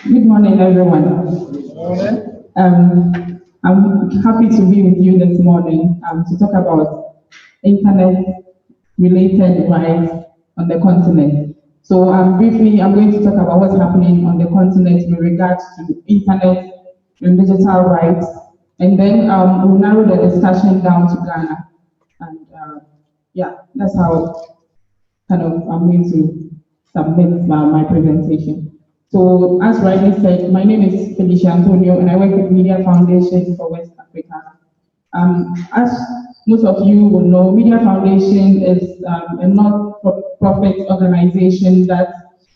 Good morning, everyone. I'm happy to be with you this morning to talk about internet-related rights on the continent. So briefly, I'm going to talk about what's happening on the continent with regards to internet and digital rights, and then we'll narrow the discussion down to Ghana. And yeah, that's how I'm going to submit my presentation. So, as rightly said, my name is Felicia Anthonio, and I work with Media Foundation for West Africa. As most of you will know, Media Foundation is a not-for-profit organization that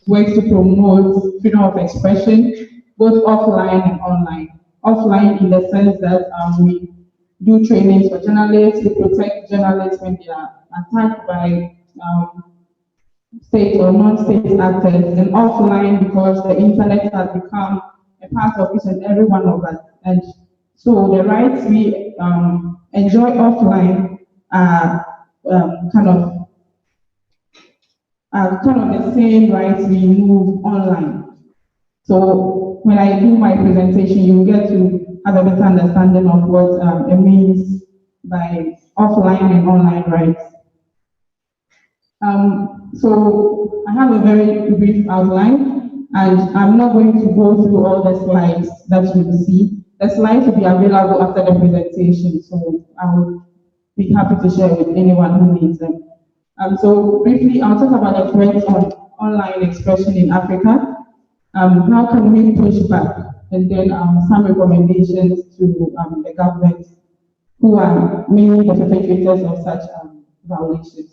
works to promote freedom of expression, both offline and online. Offline in the sense that we do trainings for journalists, we protect journalists when they are attacked by state or non-state actors, and offline because the internet has become a part of each and every one of us. And so the rights we enjoy offline are kind of the same rights we move online. So when I do my presentation, you will get to have a better understanding of what it means by offline and online rights. So I have a very brief outline, and I'm not going to go through all the slides that you will see. The slides will be available after the presentation, so I will be happy to share with anyone who needs them. So briefly, I'll talk about the threats on online expression in Africa. How can we push back? And then some recommendations to the government who are mainly the perpetrators of such violations.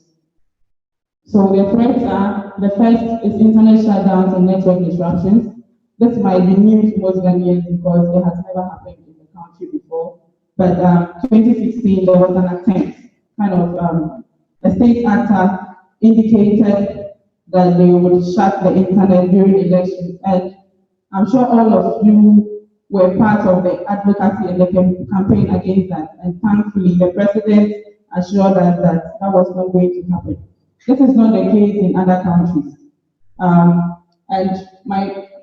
So the threats are, the first is internet shutdowns and network disruptions. This might be new to most Ghanaians because it has never happened in the country before. But 2016, there was an attempt, a state actor indicated that they would shut the internet during elections. And I'm sure all of you were part of the advocacy and the campaign against that. And thankfully, the president assured us that that was not going to happen. This is not the case in other countries.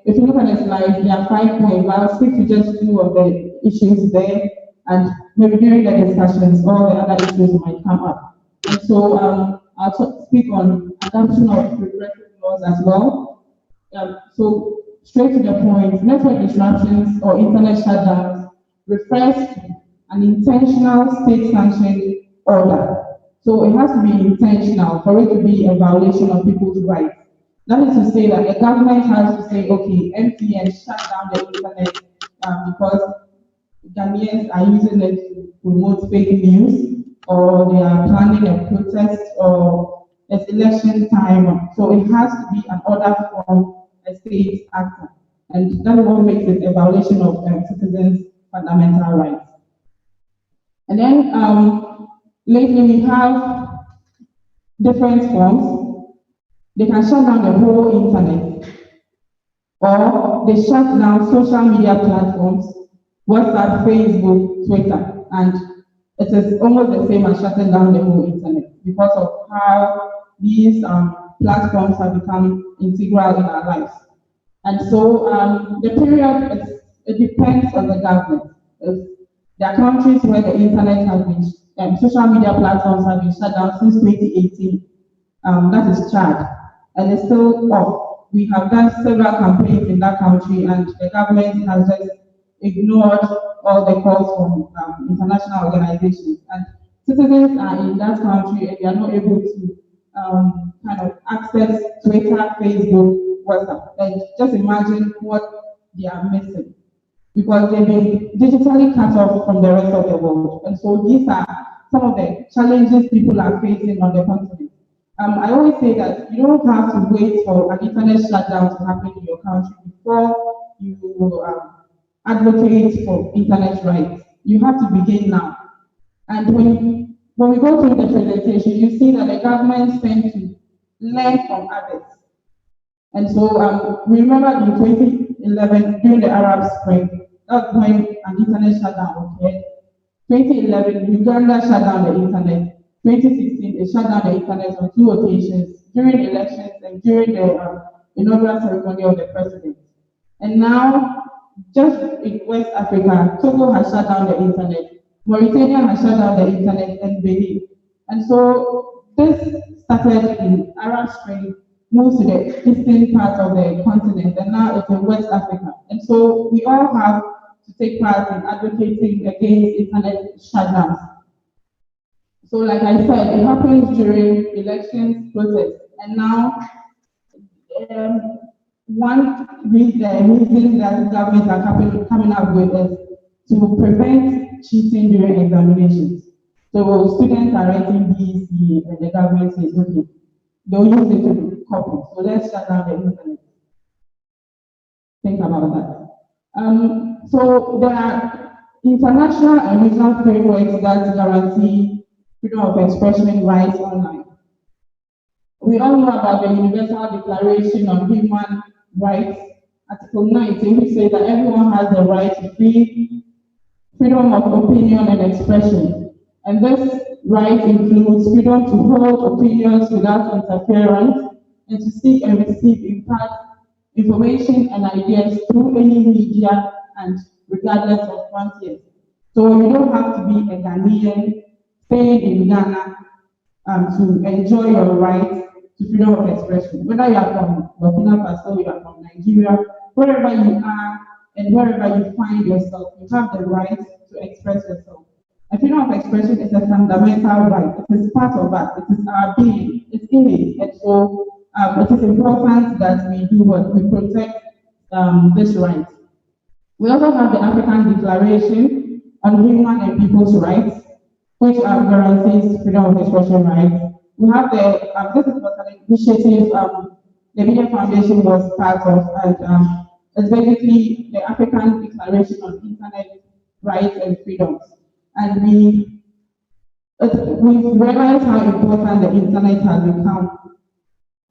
If you look at the slides, there are 5 points. I'll stick to just 2 of the issues there, and maybe during the discussions, all the other issues might come up. And so I'll speak on adoption of regressive laws as well. So straight to the point, network disruptions or internet shutdowns refers to an intentional state-sanctioned order. So it has to be intentional for it to be a violation of people's rights. That is to say that the government has to say, okay, MTN shut down the internet because Ghanaians are using it to promote fake news, or they are planning a protest, or it's election time. So it has to be an order from a state actor. And that is what makes it a violation of citizens' fundamental rights. And then lately, we have different forms. They can shut down the whole internet, or they shut down social media platforms, WhatsApp, Facebook, Twitter, and it is almost the same as shutting down the whole internet because of how these platforms have become integral in our lives. And so the period, it depends on the government. There are countries where the internet has been social media platforms have been shut down since 2018. That is Chad, and it's still off. We have done several campaigns in that country, and the government has just ignored all the calls from international organizations. And citizens are in that country, and they are not able to access Twitter, Facebook, WhatsApp. And just imagine what they are missing, because they've been digitally cut off from the rest of the world. And so these are some of the challenges people are facing on the continent. I always say that you don't have to wait for an internet shutdown to happen in your country before you advocate for internet rights. You have to begin now. And when we go through the presentation, you see that the government tends to learn from others. And so we remember in 2011, during the Arab Spring, that's when an internet shutdown occurred. 2011, Uganda shut down the internet. 2016, it shut down the internet on 2 occasions, during elections and during the inaugural ceremony of the president. And now, just in West Africa, Togo has shut down the internet, Mauritania has shut down the internet, and Benin. And so this started in Arab Spring, moved to the eastern part of the continent, and now it's in West Africa. And so we all have to take part in advocating against internet shutdowns. So like I said, it happens during elections, protests, and now um, one reason that governments are coming up with is to prevent cheating during examinations. So students are writing BEC and the government says, okay, they'll use it to copy. So let's shut down the internet. Think about that. So there are international and regional frameworks that guarantee freedom of expression rights online. We all know about the Universal Declaration on Human Rights, Article 19, which says that everyone has the right to freedom of opinion and expression. And this right includes freedom to hold opinions without interference and to seek and receive impact, information and ideas through any media and regardless of frontiers. So you don't have to be a Ghanaian staying in Ghana to enjoy your right to freedom of expression. Whether you are from Burkina Faso, you are from Nigeria, wherever you are and wherever you find yourself, you have the right to express yourself. And freedom of expression is a fundamental right. It is part of us. It is our being. It's innate. And so it is important that we do what we protect this right. We also have the African Declaration on Human and People's Rights, which guarantees freedom of expression rights. We have the, this is what an initiative the Media Foundation was part of, and it's basically the African Declaration on Internet Rights and Freedoms. And we've realized how important the internet has become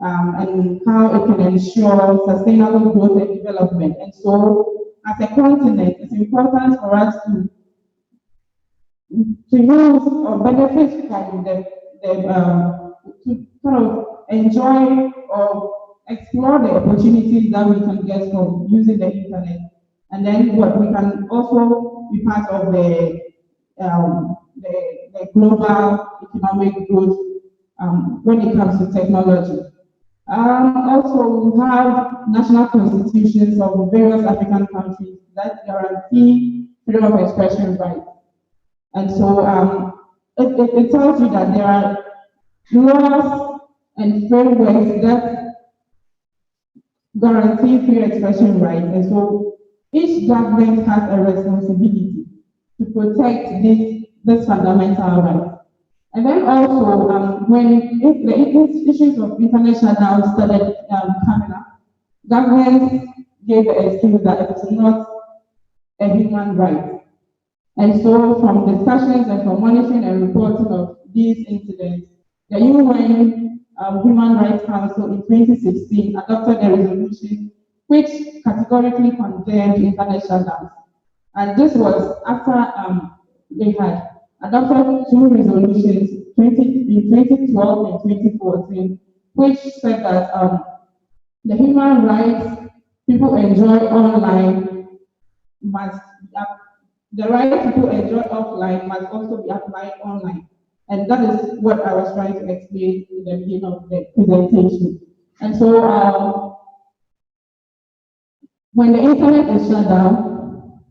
and how it can ensure sustainable growth and development. And so, as a continent, it's important for us to use or benefit from to kind of enjoy or explore the opportunities that we can get from using the internet. And then what we can also be part of the global economic growth when it comes to technology. Also, we have national constitutions of various African countries that guarantee freedom of expression rights. And so it tells you that there are laws and frameworks that guarantee free expression rights. And so each government has a responsibility to protect this fundamental right. And then also, when the issues of internet shutdown started coming up, governments gave the excuse that it is not a human right. And so, from discussions and from monitoring and reporting of these incidents, the UN Human Rights Council in 2016 adopted a resolution which categorically condemned internet shutdowns. And this was after they had adopted two resolutions in 2012 and 2014, which said that the human rights people enjoy online must be the right people enjoy offline must also be applied online. And that is what I was trying to explain in the beginning of the presentation. And so when the internet is shut down,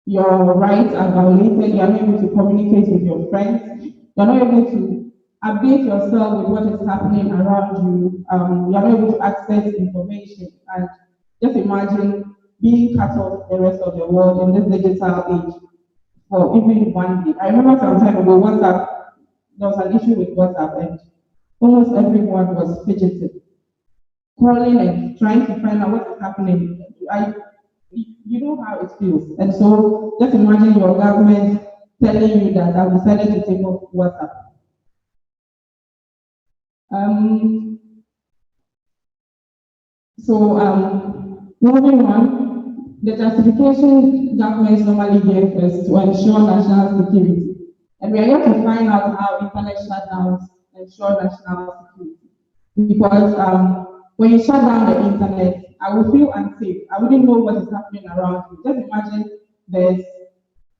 your rights are violated, you're not able to communicate with your friends, you're not able to update yourself with what is happening around you, you're not able to access information. And just imagine being cut off the rest of the world in this digital age for even one day. I remember some time ago, WhatsApp, there was an issue with WhatsApp and almost everyone was fidgeting, calling and trying to find out what is happening. You know how it feels. And so just imagine your government telling you that I've decided to take off WhatsApp. Moving on, the justification governments normally give is to ensure national security. And we are here to find out how internet shutdowns ensure national security. Because when you shut down the internet, I would feel unsafe. I wouldn't know what is happening around me. Just imagine there's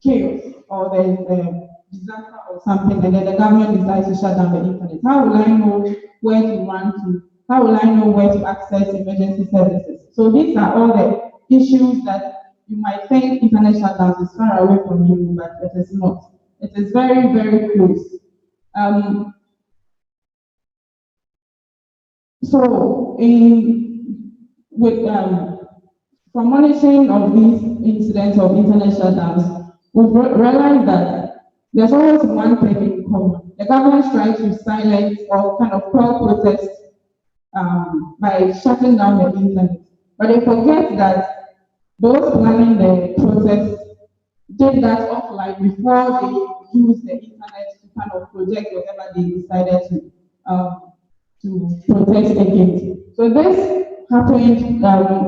chaos or there's a disaster or something, and then the government decides to shut down the internet. How will I know where to run to? How will I know where to access emergency services? So these are all the issues that you might think internet shutdowns is far away from you, but it is not. It is very, very close. So from monitoring of these incidents of internet shutdowns, we've realized that there's always one thing in common. The government tries to silence or kind of quell protests by shutting down the internet. But they forget that those planning the protests did that offline before they used the internet to kind of project whatever they decided to protest against. So this happened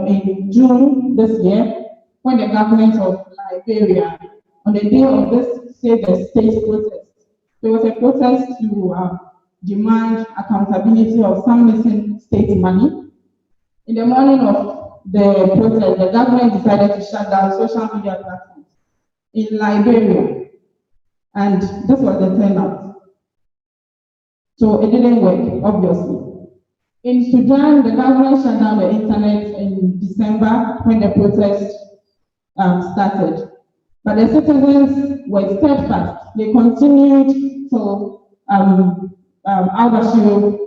in June this year when the government of Liberia, on the day of this Save the State protest, there was a protest to demand accountability of some missing state money. In the morning of the protest, the government decided to shut down social media platforms in Liberia, and this was the turnout. So it didn't work, obviously. In Sudan, the government shut down the internet in December when the protest started. But the citizens were steadfast. They continued till al-Bashir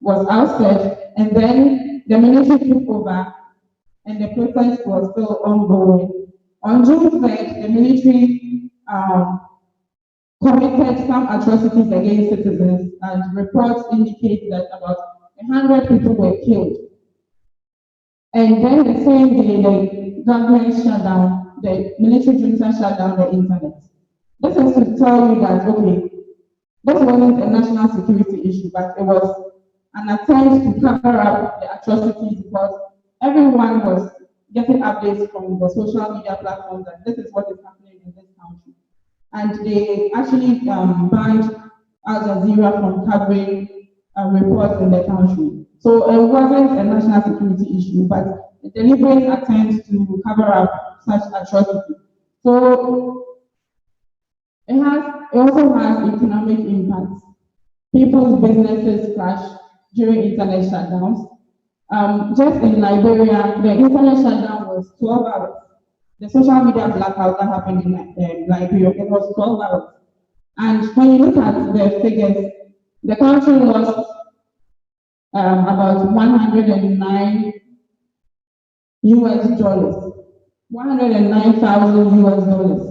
was ousted, and then the military took over, and the protest was still ongoing. On June 3rd, the military committed some atrocities against citizens, and reports indicate that about 100 people were killed. And then the same day, the government shut down, the military junta shut down the internet. This is to tell you that, okay, this wasn't a national security issue, but it was an attempt to cover up the atrocities because everyone was getting updates from the social media platforms that this is what is happening in this country. And they actually banned Al Jazeera from covering reports in the country. So it wasn't a national security issue, but a deliberate attempt to cover up such atrocities. So it also has economic impacts. People's businesses crash during internet shutdowns. Just in Liberia, the internet shutdown was 12 hours. The social media blackout that happened in Liberia, it was 12 hours. And when you look at the figures, the country lost about 109 US dollars, 109,000 US dollars,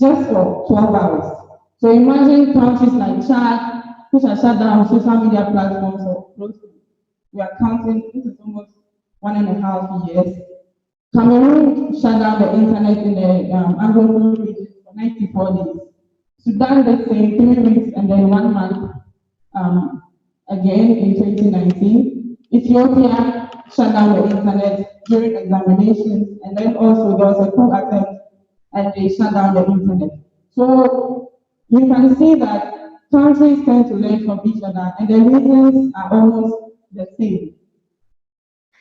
just for 12 hours. So imagine countries like Chad, which are shut down social media platforms for close to, we are counting, this is almost 1.5 years. Cameroon shut down the internet in the Anglophone region for 94 days. Sudan the same, 3 weeks and then 1 month again in 2019. Ethiopia shut down the internet during examinations, and then also there was a coup attempt and they shut down the internet. So you can see that countries tend to learn from each other, and the reasons are almost the same.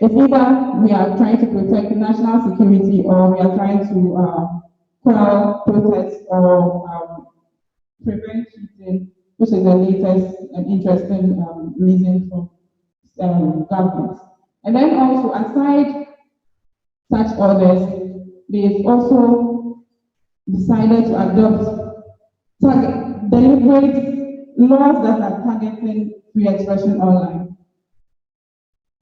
It's either we are trying to protect national security or we are trying to quell protests or prevent cheating, which is the latest and interesting reason for governments. And then also, aside such orders, they've also decided to adopt deliberate laws that are targeting free expression online.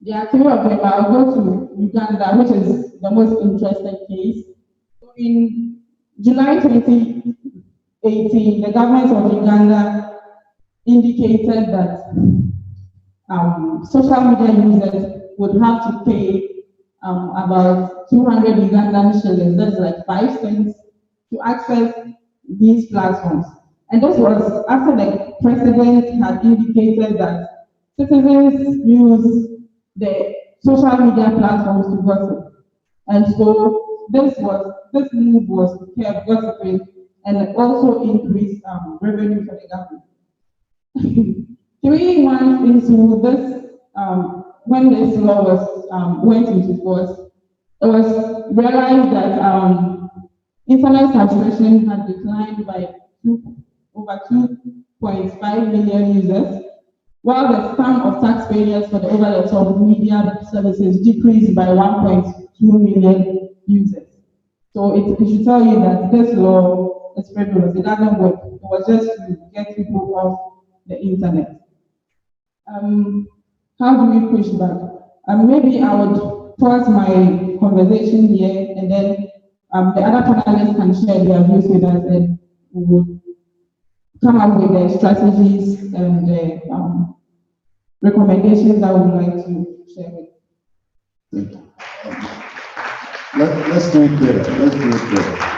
There are 3 of them. I'll go to Uganda, which is the most interesting case. In July 2018, the government of Uganda indicated that social media users would have to pay about 200 Ugandan shillings, that's like 5 cents, to access these platforms. And this was after the president had indicated that citizens use the social media platforms to gossip. And so this move was to curb gossiping and also increase revenue for the government. 3 months into this when this law was went into force, it was realized that internet saturation had declined by over 2.5 million users, while the sum of taxpayers for the over-the-top media services decreased by 1.2 million users. So it should tell you that this law is frivolous. It doesn't work. It was just to get people off the internet. How do we push back? Maybe I would pause my conversation here, and then the other panelists can share their views with us, and we would come up with the strategies and the recommendations that we would like to share with. Let's do it better. Let's do it better.